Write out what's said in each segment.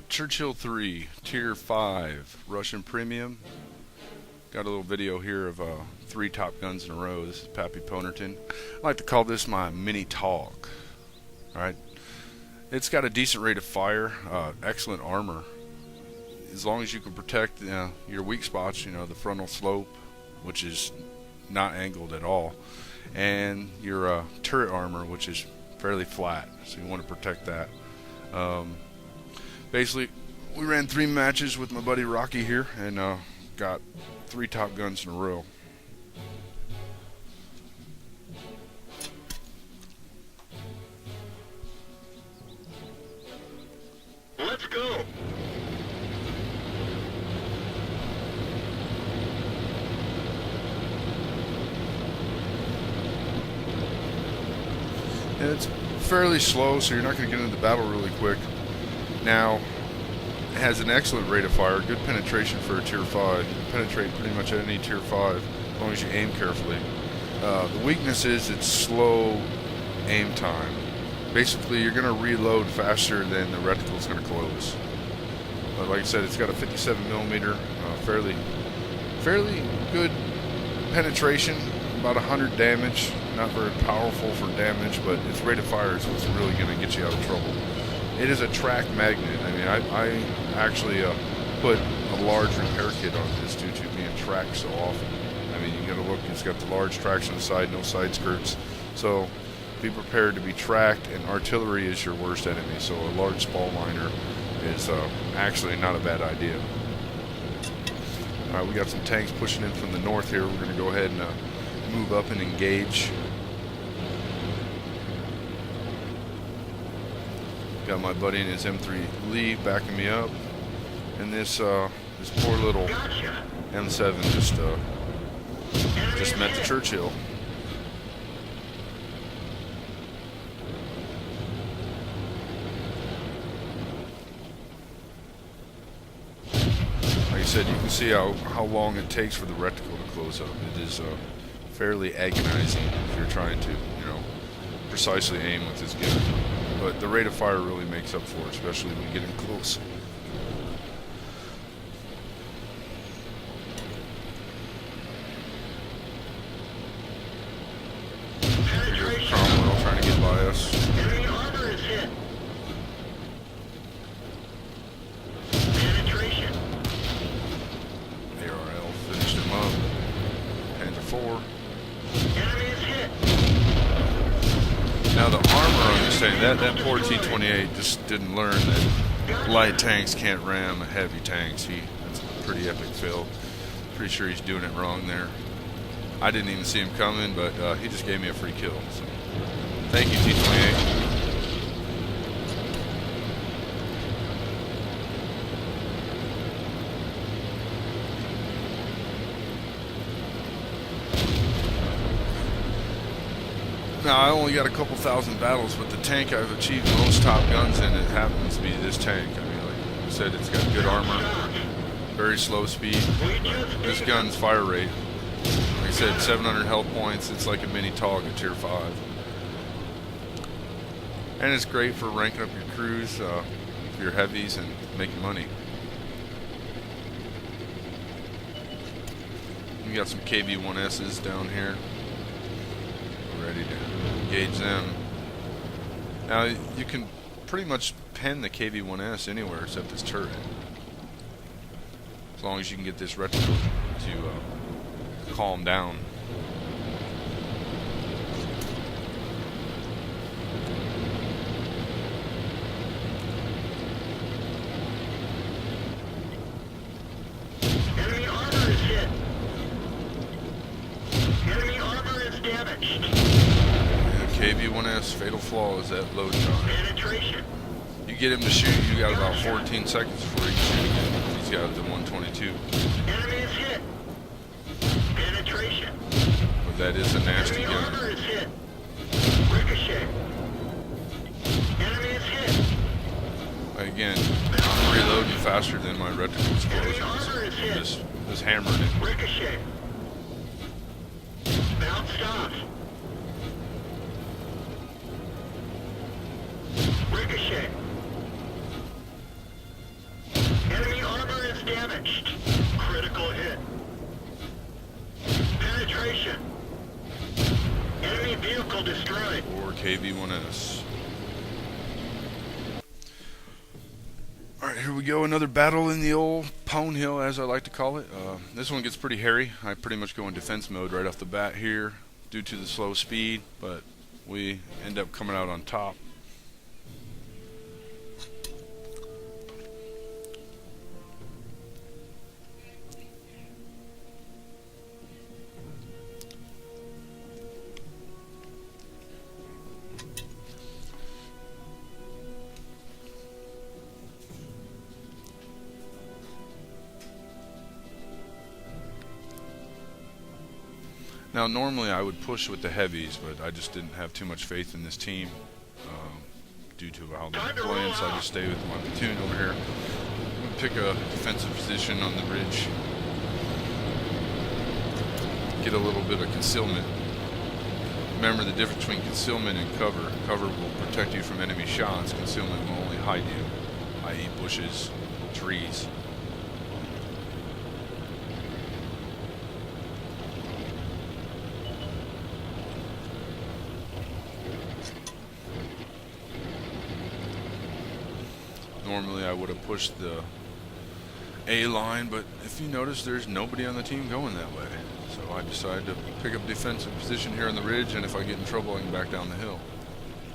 Churchill 3, Tier 5, Russian Premium. Got a little video here of 3 Top Guns in a row. This is Pappy Ponerton. I like to call this my mini Tog. Alright, it's got a decent rate of fire, excellent armor. As long as you can protect your weak spots, the frontal slope, which is not angled at all, and your turret armor, which is fairly flat, so you want to protect that. Basically, we ran 3 matches with my buddy Rocky here, and got 3 Top Guns in a row. Let's go! And it's fairly slow, so you're not going to get into the battle really quick. Now, it has an excellent rate of fire, good penetration for a Tier 5. You can penetrate pretty much any Tier 5 as long as you aim carefully. The weakness is its slow aim time. Basically, you're going to reload faster than the reticle is going to close. But like I said, it's got a 57mm, fairly good penetration, about 100 damage. Not very powerful for damage, but its rate of fire is what's really going to get you out of trouble. It is a track magnet. I mean, I actually put a large repair kit on this due to being tracked so often. I mean, you got to look, it's got the large tracks on the side, no side skirts. So be prepared to be tracked, and artillery is your worst enemy. So a large spall liner is actually not a bad idea. All right, we got some tanks pushing in from the north here. We're going to go ahead and move up and engage. Got my buddy in his M3 Lee backing me up, and this poor little M7 just met the Churchill. Like I said, you can see how long it takes for the reticle to close up. It is fairly agonizing if you're trying to, precisely aim with this gun. But the rate of fire really makes up for it, especially when you get in close. Here's Cromwell trying to get by us. Enemy armor is hit. Penetration. ARL finished him up. Panther 4. Enemy is hit. Now the armor on this thing, that poor T-28 just didn't learn that light tanks can't ram heavy tanks. That's a pretty epic fail. Pretty sure he's doing it wrong there. I didn't even see him coming, but he just gave me a free kill. So thank you, T-28. Now, I only got a couple thousand battles, but the tank I've achieved most Top Guns in, it happens to be this tank. I mean, like I said, it's got good armor, very slow speed. This gun's fire rate, like I said, 700 health points. It's like a mini Tog at Tier 5. And it's great for ranking up your crews, your heavies, and making money. We got some KB-1Ss down here. Ready to engage them. Now you can pretty much pen the KB-1S anywhere except this turret, as long as you can get this reticle to calm down. Enemy armor is hit. Enemy armor is damaged. KB-1S fatal flaw is that load shot. Penetration. You get him to shoot, you got about 14 seconds before he can shoot again. He's got the 122. Enemy is hit. Penetration. But that is a nasty Enemy gun. armor is hit. Ricochet. Enemy is hit. Again, I'm reloading faster than my reticle Enemy armor is explosions. hit. This hammered it. Ricochet. Bounced off. Ricochet. KV-1S. Alright, here we go. Another battle in the old PwnHill, as I like to call it. This one gets pretty hairy. I pretty much go in defense mode right off the bat here due to the slow speed, but we end up coming out on top. Now normally I would push with the heavies, but I just didn't have too much faith in this team due to how they were playing, so I just stayed with my platoon over here. I'm going to pick a defensive position on the ridge. Get a little bit of concealment. Remember the difference between concealment and cover. Cover will protect you from enemy shots. Concealment will only hide you, i.e. bushes, trees. Normally I would have pushed the A line, but if you notice, there's nobody on the team going that way. So I decided to pick up defensive position here on the ridge, and if I get in trouble I can back down the hill,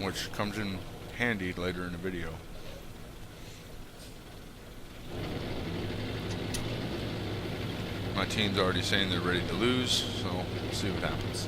which comes in handy later in the video. My team's already saying they're ready to lose, so we'll see what happens.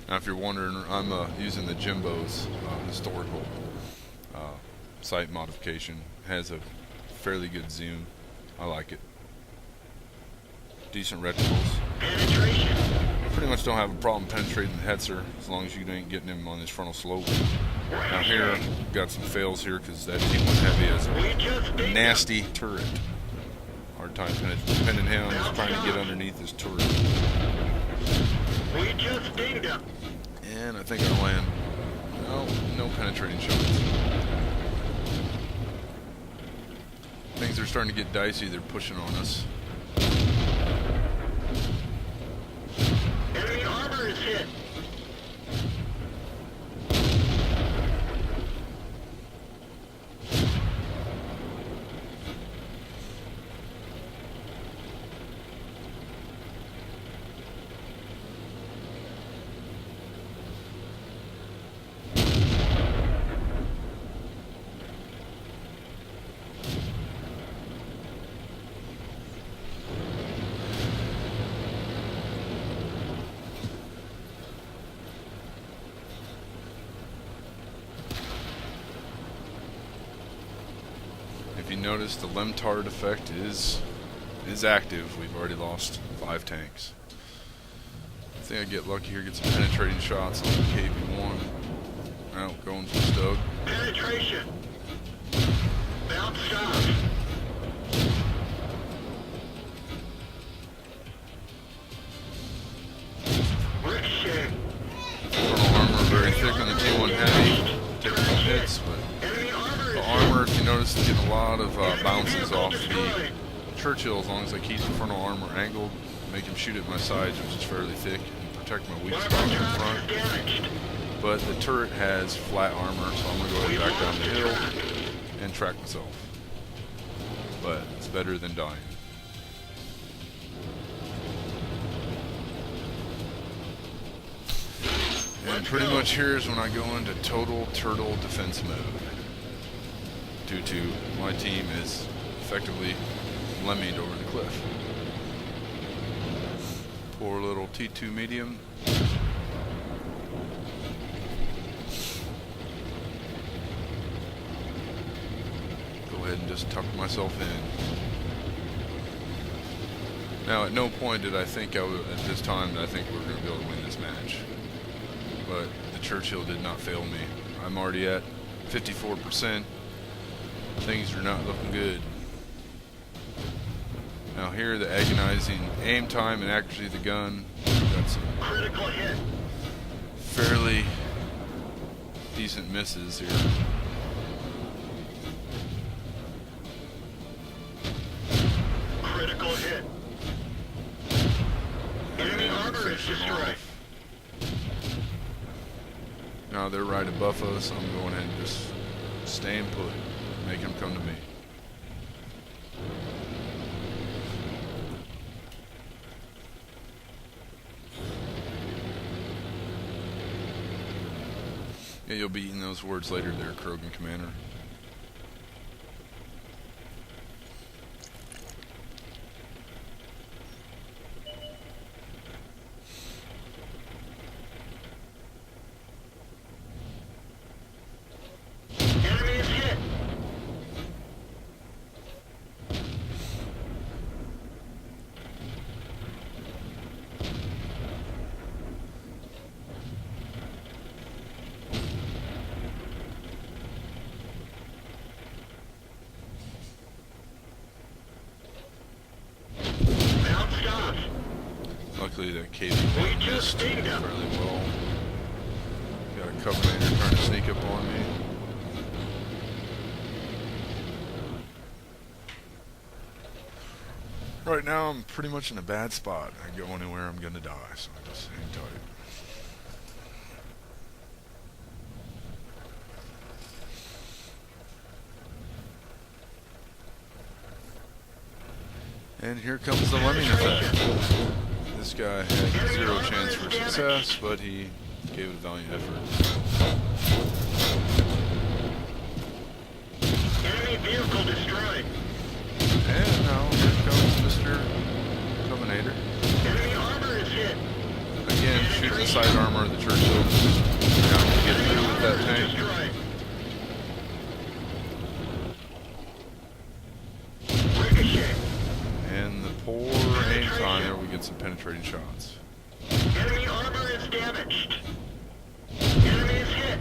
Now, if you're wondering, I'm using the Jimbo's historical sight modification. It has a fairly good zoom. I like it. Decent reticles. Penetration. Pretty much don't have a problem penetrating the Hetzer as long as you ain't getting him on his frontal slope. Now here, got some fails here because that T1 Heavy has a nasty turret. Hard time pinning him. Just trying to get underneath his turret. We just dinged him. And I think I'll land. No penetrating shots. Things are starting to get dicey. They're pushing on us. Enemy armor is hit. If you notice, the Lemtard effect is active. We've already lost 5 tanks. I think I get lucky here, get some penetrating shots on the KV-1. Now going for Stug. Penetration. Bounce stop. Ricochet. Frontal armor very thick on the T1 Heavy. Taking some hits, but Enemy armor the is armor, if you notice, is getting a lot of bounces off the Churchill. As long as I keep the frontal armor angled, make him shoot at my sides, which is fairly thick, and protect my weak spots in front. damaged. But the turret has flat armor, so I'm going to go ahead and back down the hill and track myself. But it's better than dying. And pretty much here is when I go into total turtle defense mode. Due to my team is effectively lemmied over the cliff. Poor little T2 medium. Go ahead and just tuck myself in. Now, at no point did I think at this time that I think we were going to be able to win this match. But the Churchill did not fail me. I'm already at 54%. Things are not looking good. Now here, the agonizing aim time and accuracy of the gun. Got some Critical hit. fairly decent misses here. push them destroyed. off. Now they're right above us. I'm going ahead and just staying put. Make them come to me. Yeah, you'll be eating those words later there, Krogan Commander. Enemy is hit. Bounce stopped. Luckily that KV-1 We just missed dinged him. fairly well. Got a Covenanter trying to sneak up on me. Right now I'm pretty much in a bad spot. I go anywhere I'm gonna die, so I just hang tight. And here comes the lemming effect. This guy had zero chance for success, but he gave it a valiant effort. Enemy vehicle destroyed. And now here comes Mr. Covenator. Enemy armor is hit. Again, shooting the side armor of the Churchill. Now to get through with that tank. Destroyed. Ricochet. And the poor aim time, there we get some penetrating shots. Enemy armor is damaged. Enemy is hit.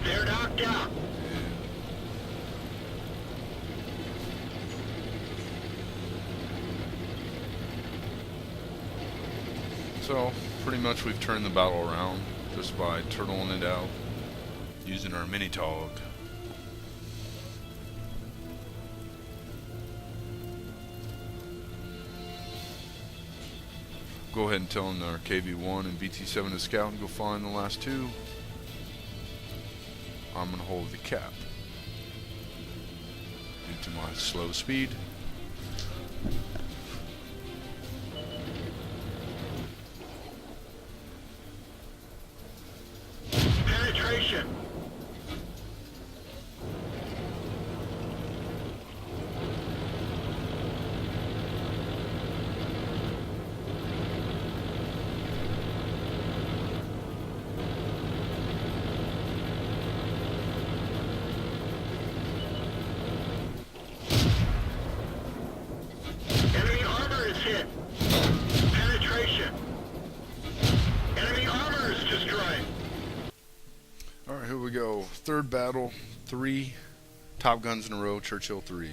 They're knocked out. So, pretty much we've turned the battle around just by turtling it out using our mini-tog. Go ahead and tell them our KV-1 and BT-7 to scout and go find the last two. I'm going to hold the cap due to my slow speed. Penetration. Enemy armor is hit. Penetration. Enemy armor is destroyed. Alright, here we go. Third battle, 3 Top Guns in a row, Churchill 3.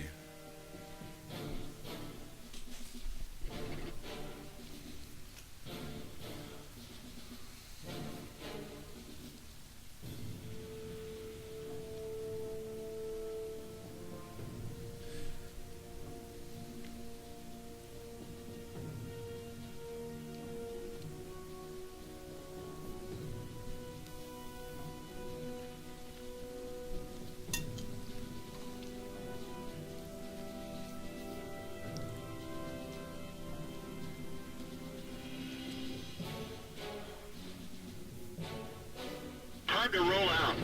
Time to roll out.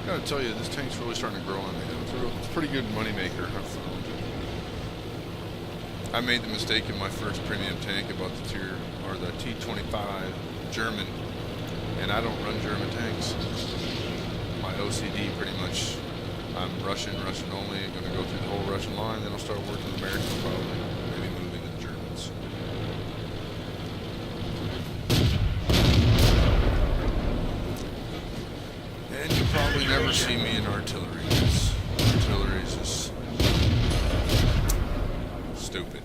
Gotta tell you, this tank's really starting to grow on me. It's a pretty good moneymaker, I've found. I made the mistake in my first premium tank about the T-25 German, and I don't run German tanks. My OCD pretty much, I'm Russian only, gonna go through the whole Russian line, then I'll start working with Americans probably, maybe moving to the Germans. And you'll probably never see me in artillery. Artillery is just stupid.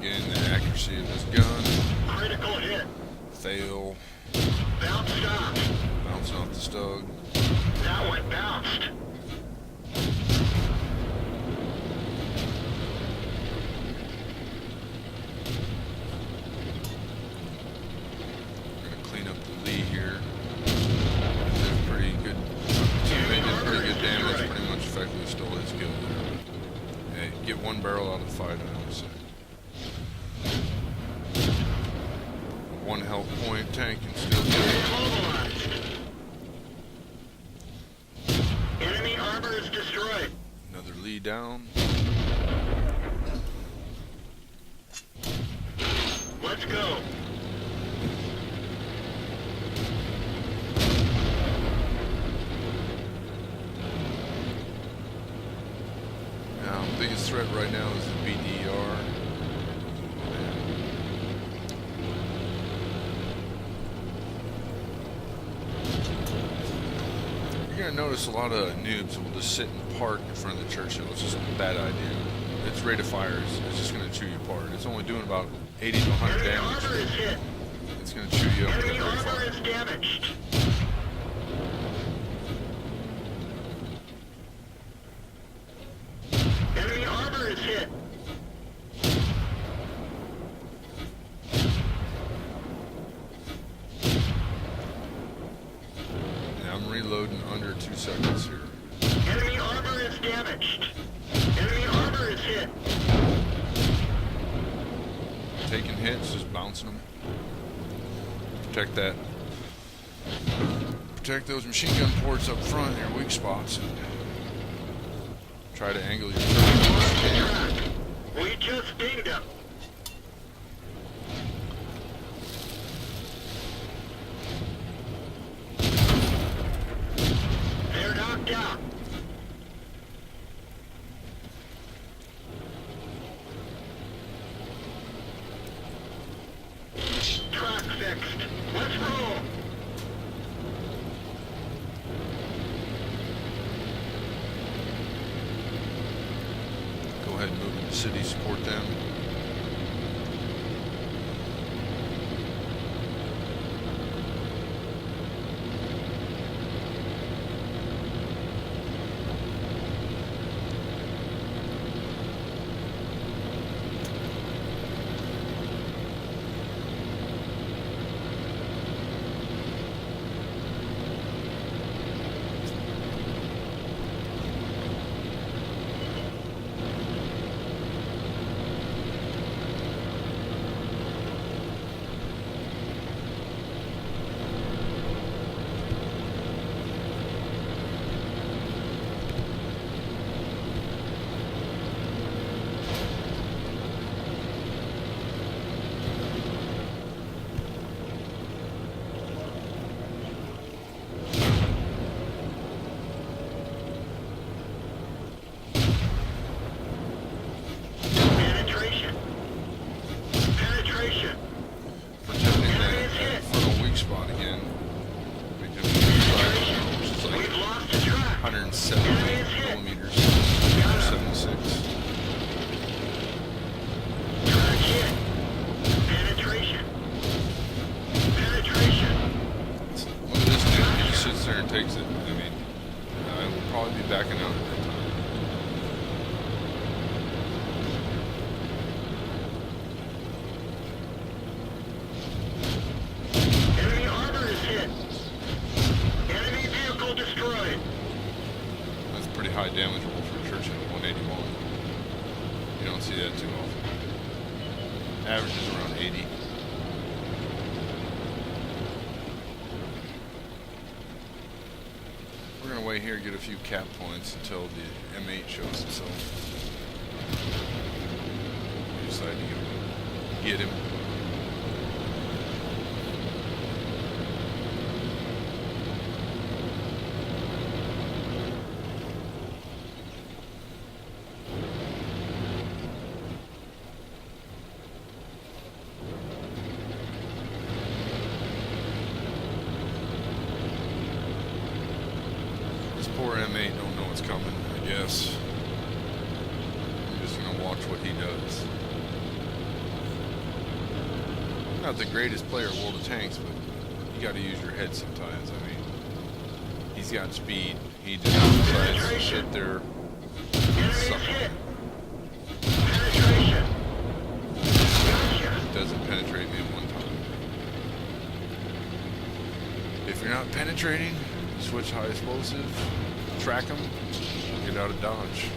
Again, the accuracy of this gun. Critical hit. Fail. Bounced off. Bouncing off the stug. That one bounced. We're gonna clean up the Lee here. Did pretty good. Teammate did pretty good damage. Pretty much effectively stole his kill there. Hey, get one barrel out of the fight, I would say. One health point tank and still kill. Immobilized. Enemy armor is destroyed. Another Lee down. Let's go. Now, biggest threat right now is the BDR. You're gonna notice a lot of noobs will just sit and park in front of the Churchill. It's just a bad idea. Its rate of fire is just gonna chew you apart. It's only doing about 80 to 100 Enemy damage. armor is hit. It's gonna chew you up with Enemy that rate of armor fire. is damaged. Enemy armor is hit. And I'm reloading under 2 seconds here. Enemy armor is damaged. Enemy armor is hit. Taking hits, just bouncing them. Protect that. Protect those machine gun ports up front, your weak spots, and try to angle your turret. We just dinged him. They're knocked out. Track fixed. Let's roll. Go ahead and move into the city, support them. Penetration. Penetration. Protecting that frontal weak spot again. Because which is like We've lost the track. 170 millimeters. 76. Track hit. Penetration. Penetration. Look at this dude. He just sits there and takes it. I mean, I will probably be backing out at that time. Enemy armor is hit. Enemy vehicle destroyed. That's pretty high damage roll for a Churchill 181. You don't see that too often. Average is around 80. We're gonna wait here, get a few cap points until the M8 shows itself. We decide to get him. This poor M8 don't know what's coming, I guess. I'm just gonna watch what he does. Not the greatest player in World of Tanks, but you got to use your head sometimes. I mean, he's got speed. He just decides to sit there. Enemies hit. Penetration. Gotcha. Doesn't penetrate me one time. If you're not penetrating, switch high explosive, track them, get out of dodge.